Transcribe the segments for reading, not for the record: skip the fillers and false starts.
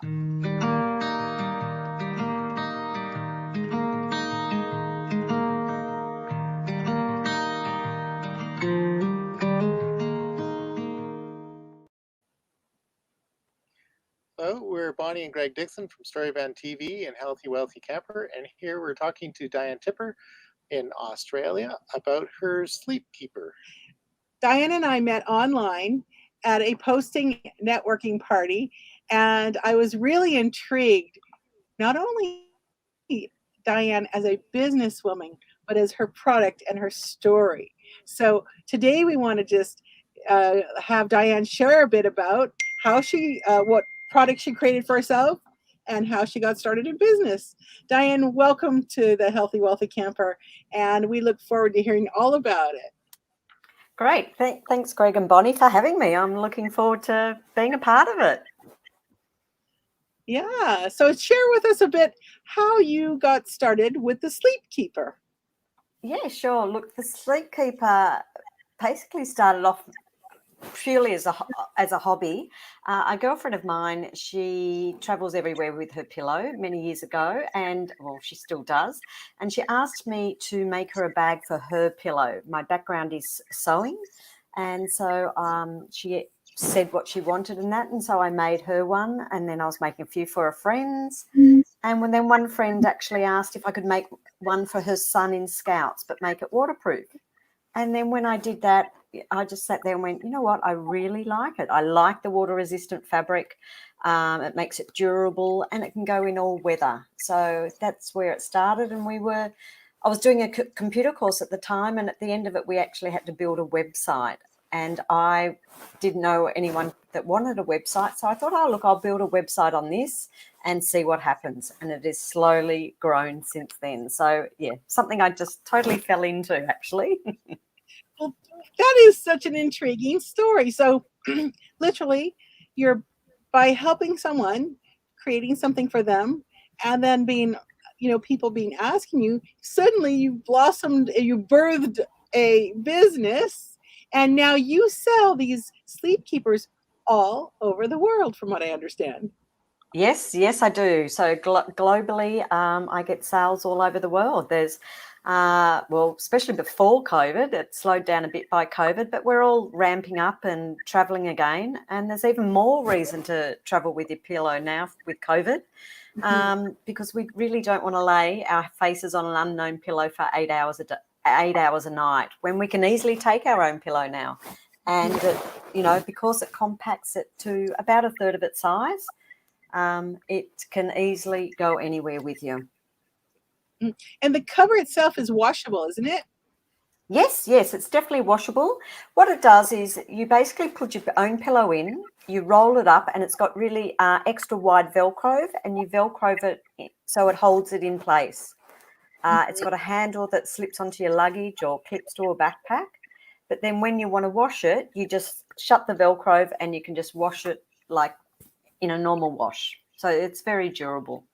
Hello, we're Bonnie and Greg Dixon from Storyvan TV and Healthy Wealthy Camper, and here we're talking to Diane Tipper in Australia about her SleepKeeper. Diane and I met online at a posting networking party, and I was really intrigued, not only Diane as a businesswoman, but as her product and her story. So today we want to just have Diane share a bit about how what product she created for herself and how she got started in business. Diane, welcome to the Healthy Wealthy Camper, and we look forward to hearing all about it. Great. Thanks, Greg and Bonnie, for having me. I'm looking forward to being a part of it. Yeah. So share with us a bit how you got started with the SleepKeeper. Yeah, sure. Look, the SleepKeeper basically started off purely as a hobby. A girlfriend of mine, she travels everywhere with her pillow many years ago, and well, she still does. And she asked me to make her a bag for her pillow. My background is sewing, and so she said what she wanted in that, and so I made her one. And then I was making a few for her friends, and then one friend actually asked if I could make one for her son in Scouts, but make it waterproof. And then when I did that, I just sat there and went, you know what, I really like it. I like the water-resistant fabric. It makes it durable, and it can go in all weather. So that's where it started. And I was doing a computer course at the time, and at the end of it, we actually had to build a website. And I didn't know anyone that wanted a website. So I thought, oh, look, I'll build a website on this and see what happens. And it has slowly grown since then. So, yeah, something I just totally fell into, actually. Well, that is such an intriguing story. So literally, you're by helping someone, creating something for them, and then people being asking you, suddenly you blossomed, you birthed a business, and now you sell these sleep keepers all over the world, from what I understand. Yes, I do. So globally, I get sales all over the world. There's, especially before COVID, it slowed down a bit by COVID, but we're all ramping up and traveling again. And there's even more reason to travel with your pillow now with COVID, because we really don't want to lay our faces on an unknown pillow for 8 hours a night, when we can easily take our own pillow now. And, because it compacts it to about a third of its size, it can easily go anywhere with you. And the cover itself is washable, isn't it? Yes, it's definitely washable. What it does is you basically put your own pillow in, you roll it up, and it's got really extra wide Velcro, and you Velcro it so it holds it in place. It's got a handle that slips onto your luggage or clips to a backpack. But then when you want to wash it, you just shut the Velcro and you can just wash it like in a normal wash. So it's very durable.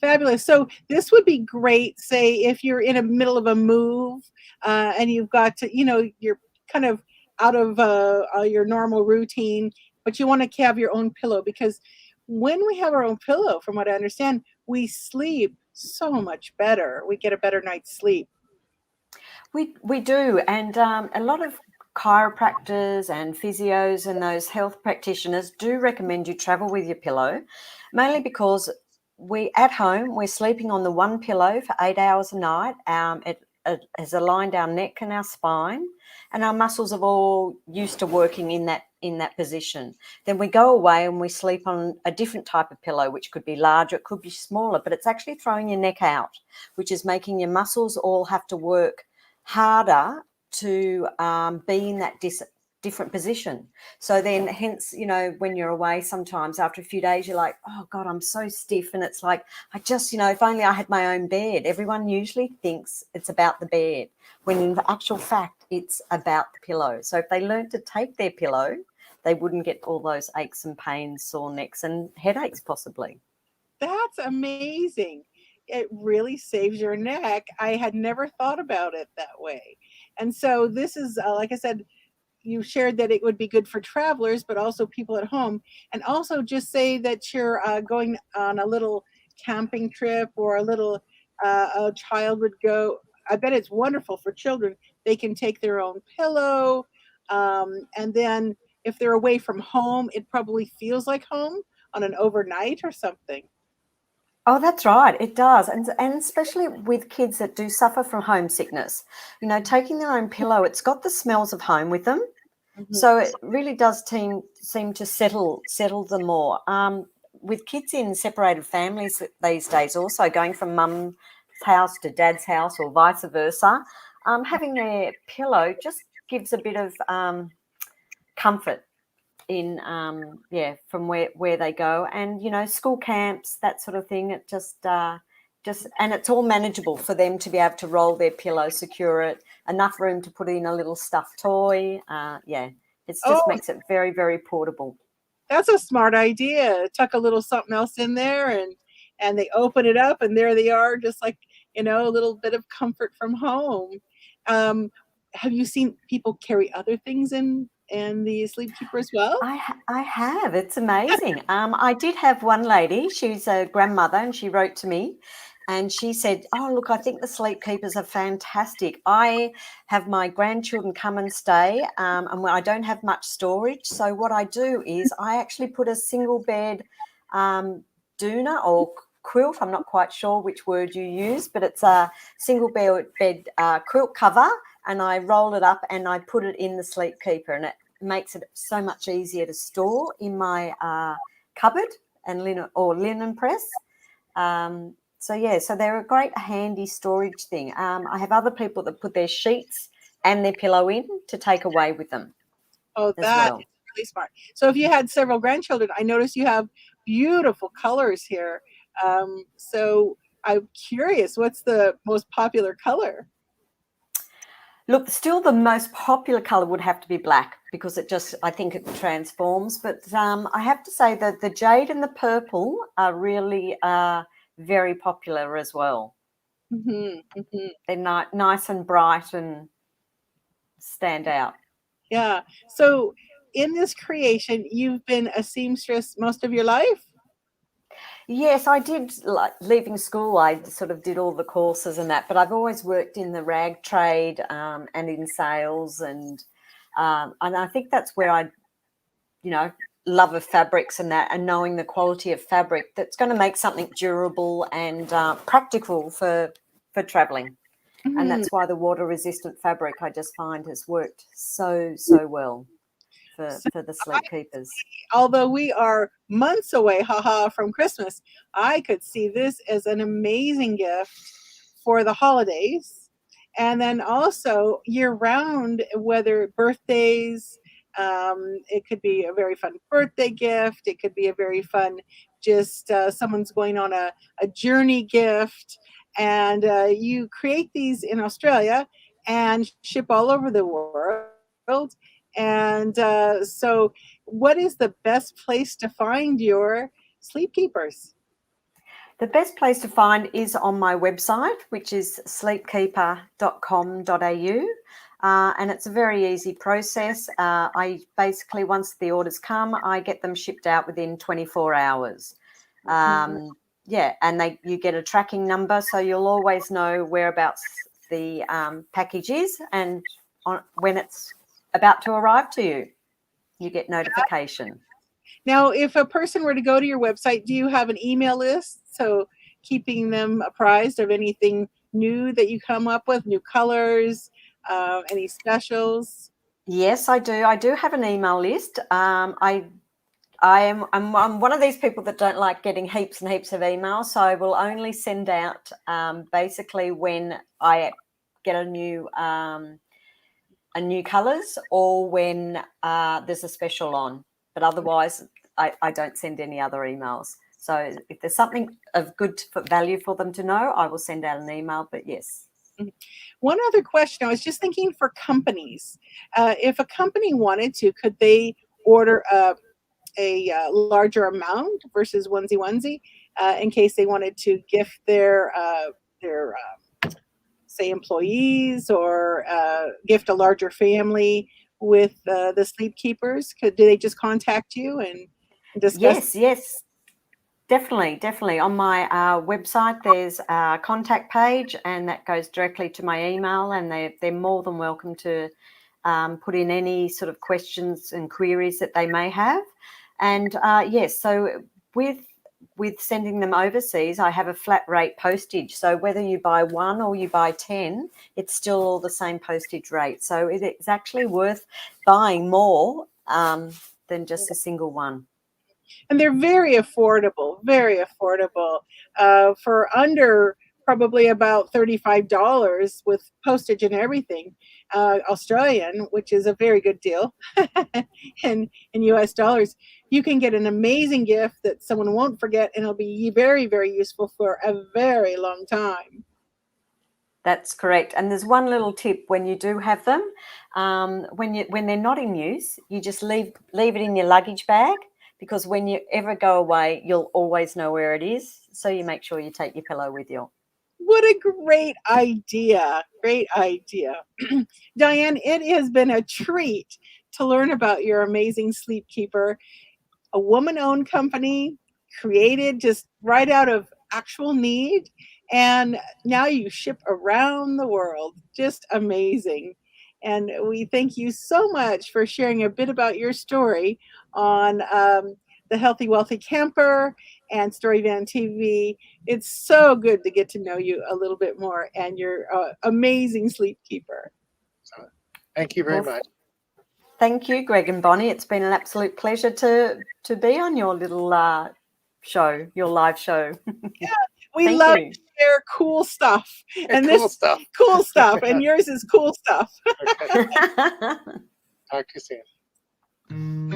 Fabulous. So this would be great, say, if you're in the middle of a move and you've got to, you're kind of out of your normal routine, but you want to have your own pillow, because when we have our own pillow, from what I understand, we sleep so much better. We get a better night's sleep. We do. And a lot of chiropractors and physios and those health practitioners do recommend you travel with your pillow, mainly because at home, we're sleeping on the one pillow for 8 hours a night. It has aligned our neck and our spine, and our muscles are all used to working in that position. Then we go away and we sleep on a different type of pillow, which could be larger, it could be smaller, but it's actually throwing your neck out, which is making your muscles all have to work harder to be in that different position. So then hence, when you're away, sometimes after a few days, you're like, oh God, I'm so stiff. And it's like, I just, if only I had my own bed. Everyone usually thinks it's about the bed, when in actual fact, it's about the pillow. So if they learned to take their pillow, they wouldn't get all those aches and pains, sore necks and headaches possibly. That's amazing. It really saves your neck. I had never thought about it that way. And so this is, like I said, you shared that it would be good for travelers, but also people at home. And also just say that you're going on a little camping trip or a child would go. I bet it's wonderful for children. They can take their own pillow. And then if they're away from home, it probably feels like home on an overnight or something. Oh, that's right. It does. And especially with kids that do suffer from homesickness, taking their own pillow, it's got the smells of home with them. Mhm. So it really does seem to settle them more. With kids in separated families these days, also going from mum's house to dad's house or vice versa, having their pillow just gives a bit of comfort in from where they go, and school camps, that sort of thing. It just and it's all manageable for them to be able to roll their pillow, secure it, enough room to put in a little stuffed toy. It just Oh, makes it very, very portable. that's a smart idea. Tuck a little something else in there, and they open it up, and there they are, just like a little bit of comfort from home. Um, have you seen people carry other things in the sleep keeper as well? I have. It's amazing. I did have one lady. She's a grandmother, and she wrote to me, and she said, "Oh, look, I think the sleep keepers are fantastic. I have my grandchildren come and stay, and I don't have much storage. So what I do is I actually put a single bed doona or quilt. I'm not quite sure which word you use, but it's a single bed quilt cover, and I roll it up and I put it in the sleep keeper, and it makes it so much easier to store in my cupboard and linen press. So they're a great handy storage thing. I have other people that put their sheets and their pillow in to take away with them Oh, as that well. is really smart. So if you had several grandchildren, I notice you have beautiful colors here. So I'm curious, what's the most popular color? Look, still the most popular colour would have to be black because I think it transforms. But I have to say that the jade and the purple are really very popular as well. They're nice and bright and stand out. Yeah. So in this creation, you've been a seamstress most of your life? Yes, I did. Like leaving school, I sort of did all the courses and that, but I've always worked in the rag trade and in sales, and I think that's where I, love of fabrics and that, and knowing the quality of fabric that's going to make something durable and practical for traveling. And Mhm. that's why the water resistant fabric I just find has worked so well So for the I sleep keepers. although we are months away, haha, from Christmas, I could see this as an amazing gift for the holidays. And then also year round, whether birthdays, it could be a very fun birthday gift. It could be a very fun, just someone's going on a journey gift. And you create these in Australia and ship all over the world. And so, what is the best place to find your sleep keepers? The best place to find is on my website, which is sleepkeeper.com.au. And it's a very easy process. I basically, once the orders come, I get them shipped out within 24 hours. And you get a tracking number, so you'll always know whereabouts the package is, and when it's about to arrive to you, you get notification. Now, if a person were to go to your website, do you have an email list? So keeping them apprised of anything new that you come up with, new colors, any specials? Yes, I do. I do have an email list. I'm one of these people that don't like getting heaps and heaps of emails, so I will only send out basically when I get a new colours or when there's a special on. But otherwise, I don't send any other emails. So if there's something of good value for them to know, I will send out an email. But yes. One other question, I was just thinking for companies. If a company wanted to, could they order a larger amount versus onesie in case they wanted to gift their say employees or gift a larger family, with the Sleep Keepers? Do they just contact you and discuss? Yes. Definitely. On my website, there's a contact page, and that goes directly to my email, and they're more than welcome to put in any sort of questions and queries that they may have. And yes, so with sending them overseas, I have a flat rate postage. So whether you buy one or you buy 10, it's still all the same postage rate. So it's actually worth buying more than just a single one. And they're very affordable, for under probably about $35 with postage and everything, Australian, which is a very good deal, and in US dollars. You can get an amazing gift that someone won't forget, and it'll be very, very useful for a very long time. That's correct. And there's one little tip when you do have them, when they're not in use, you just leave it in your luggage bag, because when you ever go away, you'll always know where it is. So you make sure you take your pillow with you. What a great idea. Great idea. Diane, it has been a treat to learn about your amazing Sleep Keeper, a woman-owned company created just right out of actual need, and now you ship around the world. Just amazing. And we thank you so much for sharing a bit about your story on the Healthy Wealthy Camper and Storyvan TV. It's so good to get to know you a little bit more and your amazing Sleep Keeper. So, thank you very much. Thank you, Greg and Bonnie. It's been an absolute pleasure to be on your little show, your live show. Yeah, we love to share cool stuff. And cool stuff. Cool stuff. And yours is cool stuff. Okay. Talk to you soon.